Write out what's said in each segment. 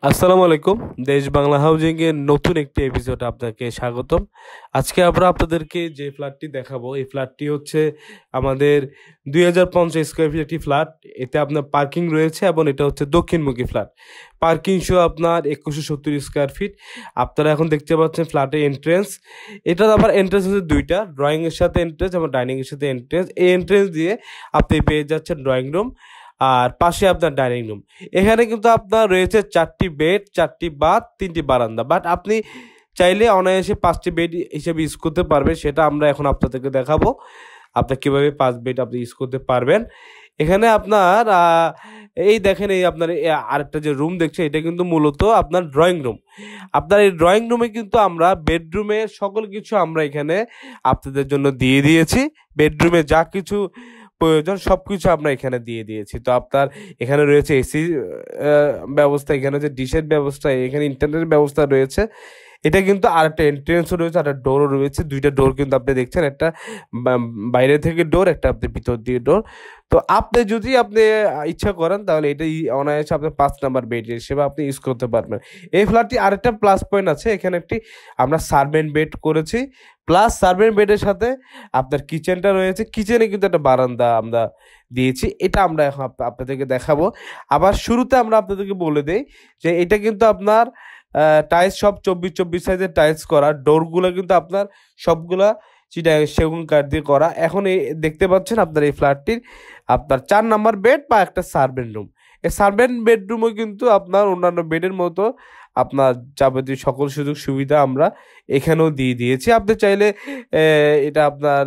আসসালামু আলাইকুম। দেশ বাংলা হাউজিং এর নতুন একটি এপিসোড আপনাকে স্বাগতম। আজকে আমরা আপনাদেরকে যে ফ্ল্যাটটি দেখাবো, এই ফ্ল্যাটটি হচ্ছে আমাদের ২০৫০ স্কোয়ার ফিট একটি ফ্ল্যাট। এতে আপনার পার্কিং রয়েছে এবং এটা হচ্ছে দক্ষিণমুখী ফ্ল্যাট। পার্কিং সহ আপনার ২১৭০ স্কোয়ার ফিট। আপনারা এখন দেখতে পাচ্ছেন ফ্ল্যাটের এন্ট্রেন্স। এটার আবার এন্ট্রেন্স হচ্ছে দুইটা, ড্রয়িং এর সাথে এন্ট্রেন্স এবং ডাইনিং এর সাথে এন্ট্রেন্স। এই এন্ট্রেন্স দিয়ে আপনি পেয়ে যাচ্ছেন ড্রয়িং রুম, আর পাশে আপনার ডাইনিং রুম। এখানে কিন্তু আপনার রয়েছে 4টি বেড, 4টি বাথ, 3টি বারান্দা। বাট আপনি চাইলে অনায়াসে 5টি বেড হিসেবে ইউজ করতে পারবেন, সেটা আমরা এখন আপনাদেরকে দেখাবো। আপনার কীভাবে 5 বেড আপনি ইউজ করতে পারবেন। এখানে আপনার এই দেখেন, এই আপনার আরেকটা যে রুম দেখছে, এটা কিন্তু মূলত আপনার ড্রয়িং রুম। আপনার এই ড্রয়িং রুমে কিন্তু আমরা বেডরুমের সকল কিছু আমরা এখানে আপনাদের জন্য দিয়ে দিয়েছি। বেডরুমে যা কিছু প্রয়োজন সব কিছু আমরা এখানে দিয়ে দিয়েছি। তো আপনার এখানে রয়েছে এসি ব্যবস্থা, এখানে হচ্ছে ডিশের ব্যবস্থা, এখানে ইন্টারনেটের ব্যবস্থা রয়েছে। এটা কিন্তু আরেকটা এন্ট্রেন্সও রয়েছে, একটা ডোরও রয়েছে। দুইটা ডোর কিন্তু আপনি দেখছেন, একটা বাইরে থেকে ডোর, একটা আপনি ভিতর দিয়ে ডোর। তো আপনি যদি ইচ্ছা করেন তাহলে এটাই অনায়াসে আপনি 5 নাম্বার বেড হিসেবে আপনি ইউজ করতে পারবেন। এই ফ্ল্যাটটি আরেকটা প্লাস পয়েন্ট আছে, এখানে একটি আমরা সার্ভেন্ট বেড করেছি। প্লাস সার্ভেন্ট বেডের সাথে আপনার কিচেনটা রয়েছে। কিচেনে কিন্তু একটা বারান্দা আমরা দিয়েছি, এটা আমরা এখন আপনাদেরকে দেখাবো। আবার শুরুতে আমরা আপনাদেরকে বলে দেই যে এটা কিন্তু আপনার টাইলস সব 24x24 সাইজের টাইলস করা। ডোরগুলো কিন্তু আপনার সবগুলা সেগুন কাঠ দিয়ে করা। এখন এই দেখতে পাচ্ছেন আপনার এই ফ্ল্যাটটির আপনার 4 নাম্বার বেড বা একটা সার্ভেন্ট রুম। এই সার্ভেন্ট বেডরুমও কিন্তু আপনার অন্যান্য বেডের মতো আপনার যাবতীয় সকল সুযোগ সুবিধা আমরা এখানেও দিয়ে দিয়েছি। আপনি চাইলে এটা আপনার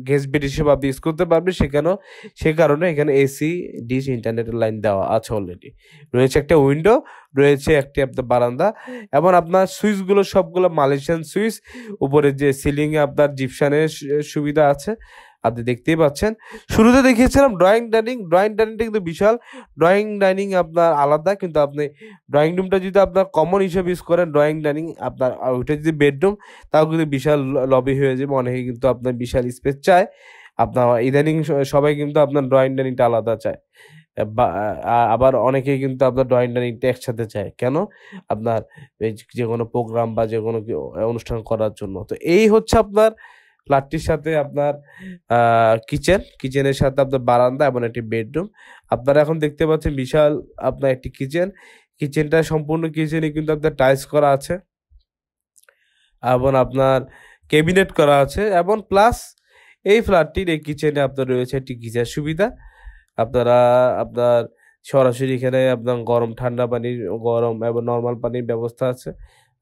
গেস্ট বেড হিসেবে আপনি ইউজ করতে পারবেন সেখানেও। সে কারণে এখানে এসি, ডিশ, ইন্টারনেটের লাইন দেওয়া আছে অলরেডি। রয়েছে একটা উইন্ডো, রয়েছে একটি আপনার বারান্দা, এবং আপনার সুইচগুলো সবগুলো মালয়েশিয়ান সুইচ। উপরে যে সিলিংয়ে আপনার জিপসানের সুবিধা আছে, আপনি দেখতেই পাচ্ছেন। শুরুতে দেখিয়েছিলাম ড্রয়িং ডাইনিং। ড্রয়িং ডাইনিংটা কিন্তু বিশাল। ড্রয়িং ডাইনিং আপনার আলাদা, কিন্তু আপনি ড্রয়িং রুমটা যদি আপনার কমন হিসেবে ইউজ করেন, ড্রয়িং ডাইনিং আপনার ওইটা যদি বেডরুম, তাও কিন্তু বিশাল লবি হয়ে যাবে। অনেকে কিন্তু আপনার বিশাল স্পেস চায়। আপনার ইদানিং সবাই কিন্তু আপনার ড্রয়িং ডাইনিংটা আলাদা চায়, বা আবার অনেকেই কিন্তু আপনার ড্রয়িং ডাইনিংটা একসাথে চায়। কেন? আপনার এই যে কোনো প্রোগ্রাম বা যে কোনো অনুষ্ঠান করার জন্য। তো এই হচ্ছে আপনার ফ্ল্যাটটির সাথে আপনার কিচেনের সাথে আপনার বারান্দা এবং একটি বেডরুম। আপনারা এখন দেখতে পাচ্ছেন বিশাল আপনার একটি কিচেনটা সম্পূর্ণ কিচেনে কিন্তু আপনার টাইলস করা আছে এবং আপনার ক্যাবিনেট করা আছে। এবং প্লাস এই ফ্ল্যাটটির এই কিচেনে আপনার রয়েছে একটি গিজার সুবিধা। আপনার সরাসরি এখানে আপনার গরম ঠান্ডা পানির, গরম এবং নর্মাল পানির ব্যবস্থা আছে,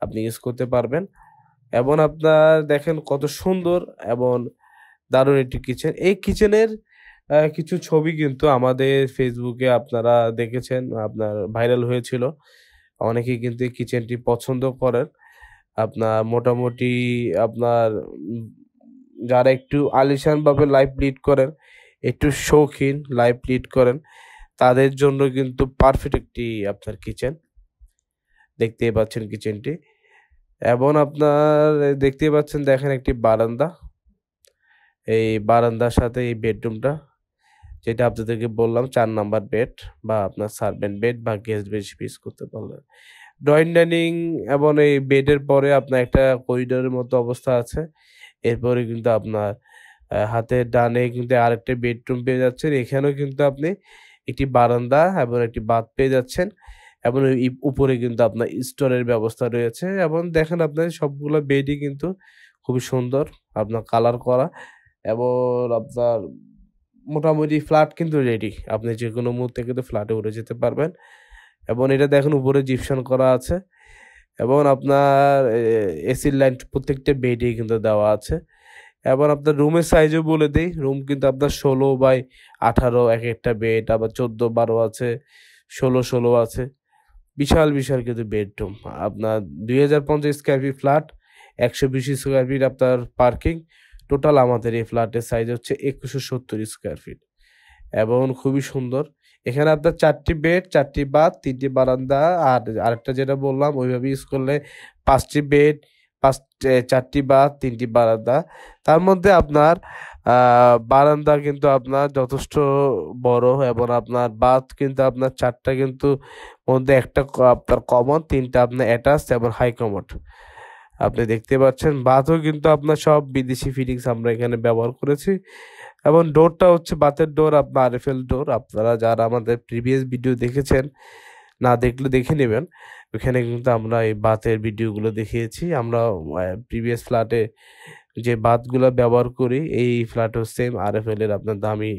আপনি ইউজ করতে পারবেন। এবং আপনার দেখেন কত সুন্দর এবং দারুণ একটি কিচেন। এই কিচেনের কিছু ছবি কিন্তু আমাদের ফেসবুকে আপনারা দেখেছেন, আপনার ভাইরাল হয়েছিল। অনেকেই কিন্তু এই কিচেনটি পছন্দ করেন। আপনার মোটামুটি আপনার যারা একটু আলিশানভাবে লাইফ লিড করেন, একটু শৌখিন লাইফ লিড করেন, তাদের জন্য কিন্তু পারফেক্ট একটি আপনার কিচেন। দেখতেই পাচ্ছেন কিচেনটি। এবং আপনার দেখতেই পাচ্ছেন, দেখেন একটি বারান্দা। এই বারান্দার সাথে এই বেডরুমটা, যেটা আপনাদেরকে বললাম 4 নাম্বার বেড বা আপনার সার্ভেন্ট বেড বা গেস্ট বেড ইউজ করতে পারলেন। ড্রয়িং ডাইনিং এবং এই বেডের পরে আপনার একটা করিডোরের মতো অবস্থা আছে। এরপরে কিন্তু আপনার হাতের ডানে কিন্তু আরেকটা বেডরুম পেয়ে যাচ্ছেন। এখানেও কিন্তু আপনি একটি বারান্দা এবং একটি বাথ পেয়ে যাচ্ছেন। এবং উপরে কিন্তু আপনার স্টোরের ব্যবস্থা রয়েছে। এবং দেখেন আপনার সবগুলো বেডই কিন্তু খুবই সুন্দর আপনার কালার করা। এবং আপনার মোটামুটি ফ্ল্যাট কিন্তু রেডি। আপনি যে কোনো মুহূর্তে কিন্তু ফ্ল্যাটে উঠে যেতে পারবেন। এবং এটা দেখেন উপরে জিপসান করা আছে। এবং আপনার এসির লাইন প্রত্যেকটা বেডেই কিন্তু দেওয়া আছে। এবং আপনার রুমের সাইজও বলে দিই, রুম কিন্তু আপনার 16x18 এক একটা বেড, আবার 14x12 আছে, 16x16 আছে। বিশাল বিশাল কিন্তু বেডরুম। আপনার 2050 square feet flat, 120 square feet আপনার পার্কিং। টোটাল আমাদের এই ফ্ল্যাটের সাইজ হচ্ছে 2170 স্কোয়ার ফিট এবং খুবই সুন্দর। এখানে আপনার 4টি বেড, 4টি বাথ, 3টি বারান্দা, আর আরেকটা যেটা বললাম ওইভাবে ইউজ করলে 5টি বেড, 4টি বাথ, 3টি বারান্দা। তার মধ্যে আপনার বারান্দা কিন্তু আপনার যথেষ্ট বড় এবং আপনার বাথ কিন্তু আপনার চারটা কিন্তু মধ্যে একটা আপনার কমন, তিনটা আপনার অ্যাটাচ এবং হাই কমোড আপনি দেখতে পাচ্ছেন। বাথও কিন্তু আপনার সব বিদেশি ফিটিংস আমরা এখানে ব্যবহার করেছি এবং ডোরটা হচ্ছে বাথের ডোর আপনার আরএফএল ডোর। আপনারা যারা আমাদের প্রিভিয়াস ভিডিও দেখেছেন, না দেখলে দেখে নেবেন, ওখানে কিন্তু আমরা এই বাথের ভিডিওগুলো দেখিয়েছি। আমরা প্রিভিয়াস ফ্ল্যাটে যে বাথগুলো ব্যবহার করি এই ফ্ল্যাটেও সেম আরএফএল এর আপনার দামি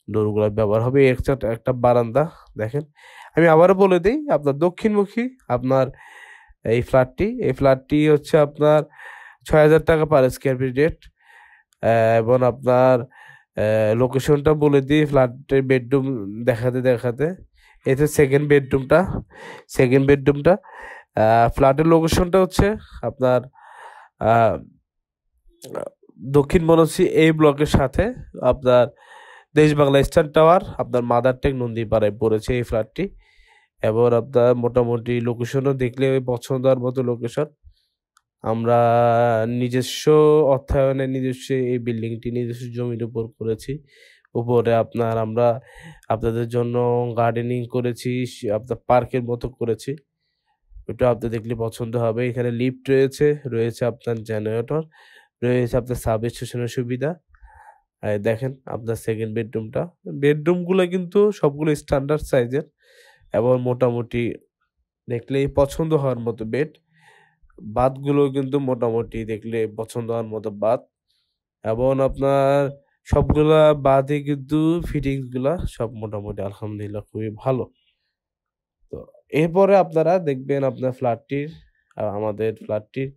ডোরগুলো ব্যবহার হবে। একটা বারান্দা দেখেন। আমি আবারও বলে দিই, আপনার দক্ষিণমুখী আপনার এই ফ্ল্যাটটি হচ্ছে আপনার ৬,০০০ টাকা পার স্কোয়ার ফিট রেট। এবং আপনার লোকেশনটা বলে দিই, ফ্ল্যাটের বেডরুম দেখাতে দেখাতে এতে সেকেন্ড বেডরুমটা ফ্ল্যাটের লোকেশনটা হচ্ছে আপনার দক্ষিণ মনসি এই ব্লকের সাথে আপনার দেশ বাংলা স্টার টাওয়ার আপনার মাদার টেক নন্দীপাড়ায় পড়েছে এই ফ্ল্যাটটি। এবং আপনার মোটামুটি লোকেশনও দেখলে পছন্দ হওয়ার মতো লোকেশন। আমরা নিজস্ব অর্থায়নে নিজস্ব এই বিল্ডিংটি নিজস্ব জমির উপর করেছি। উপরে আমরা আপনাদের জন্য গার্ডেনিং করেছি, আপনার পার্কের মতো করেছি, ওটা আপনি দেখলে পছন্দ হবে। এখানে লিফট রয়েছে আপনার জেনারেটর রয়েছে, আপনার সাব স্টেশনের সুবিধা। দেখেন আপনার সেকেন্ড বেডরুমগুলো কিন্তু সবগুলো স্ট্যান্ডার্ড সাইজের এবং মোটামুটি দেখলেই পছন্দ হওয়ার মতো বেড। বাথগুলো কিন্তু মোটামুটি দেখলে পছন্দ হওয়ার মতো বাথ এবং আপনার সবগুলা বাথে কিন্তু ফিটিংসগুলা সব মোটামুটি আলহামদুলিল্লাহ খুবই ভালো। তো এরপরে আপনারা দেখবেন আপনার আমাদের ফ্ল্যাটটির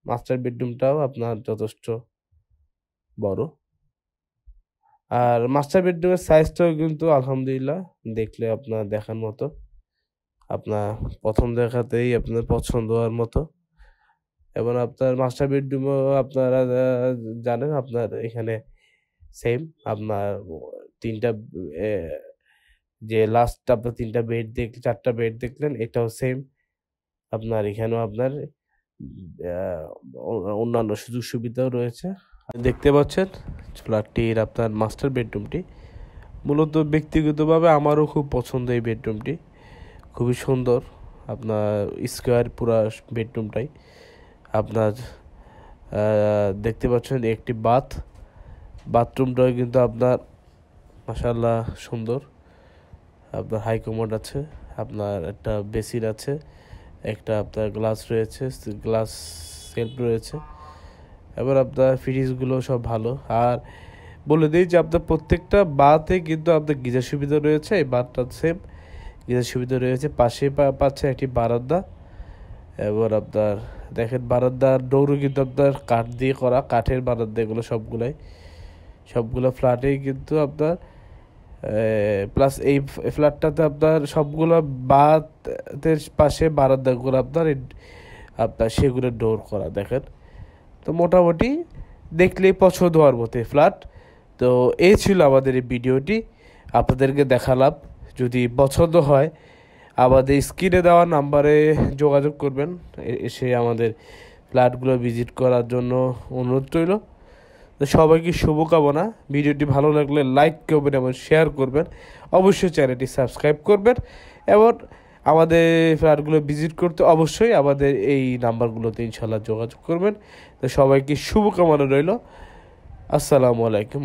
মাস্টার বেডরুমটাও আপনার যথেষ্ট বড়। আর মাস্টার বেডরুমের সাইজটাও কিন্তু আলহামদুলিল্লাহ দেখলে আপনার দেখার মতো, আপনার প্রথম দেখাতেই আপনার পছন্দ হওয়ার মতো। এবং আপনার মাস্টার বেডরুমও আপনারা জানেন আপনার এখানে সেম আপনার তিনটা যে লাস্ট আপনার চারটা বেড দেখলেন, এটাও সেম আপনার এখানেও আপনার অন্যান্য সুযোগ সুবিধাও রয়েছে। দেখতে পাচ্ছেন ফ্ল্যাটটির আপনার মাস্টার বেডরুমটি মূলত ব্যক্তিগতভাবে আমারও খুব পছন্দ। এই বেডরুমটি খুবই সুন্দর, আপনার স্কোয়ার পুরা বেডরুমটাই আপনার দেখতে পাচ্ছেন। একটি বাথরুমটাও কিন্তু আপনার মাশাআল্লাহ সুন্দর, আপনার হাই কমোড আছে, আপনার একটা বেসিন আছে, একটা আপনার গ্লাস সেলফ রয়েছে এবার আপনার ফিটিংসগুলো সব ভালো। আর বলে দিই যে আপনার প্রত্যেকটা বাথে কিন্তু আপনার গিজার সুবিধা রয়েছে। এই বাথটা সেম গিজার সুবিধা রয়েছে। পাশে পাচ্ছে একটি বারান্দা। এবার আপনার দেখেন বারান্দার ডোরও কিন্তু আপনার কাঠ দিয়ে করা, কাঠের বারান্দা এগুলো সবগুলো ফ্ল্যাটেই কিন্তু আপনার প্লাস এই ফ্ল্যাটটাতে আপনার সবগুলো বাথের পাশে বারান্দাগুলো আপনার সেগুলোর ডোর করা দেখেন। তো মোটামুটি দেখলেই পছন্দ হওয়ার মতো ফ্ল্যাট। তো এই ছিল আমাদের এই ভিডিওটি, আপনাদেরকে দেখালাম। যদি পছন্দ হয় আমাদের স্ক্রিনে দেওয়া নাম্বারে যোগাযোগ করবেন, এসে আমাদের ফ্ল্যাটগুলো ভিজিট করার জন্য অনুরোধ রইল। তো সবাইকে শুভকামনা। ভিডিওটি ভালো লাগলে লাইক করবেন এবং শেয়ার করবেন, অবশ্যই চ্যানেলটি সাবস্ক্রাইব করবেন এবং আমাদের ফ্ল্যাটগুলো ভিজিট করতে অবশ্যই আমাদের এই নাম্বারগুলোতে ইনশাল্লাহ যোগাযোগ করবেন। তো সবাইকে শুভকামনা রইল। আসসালামু আলাইকুম।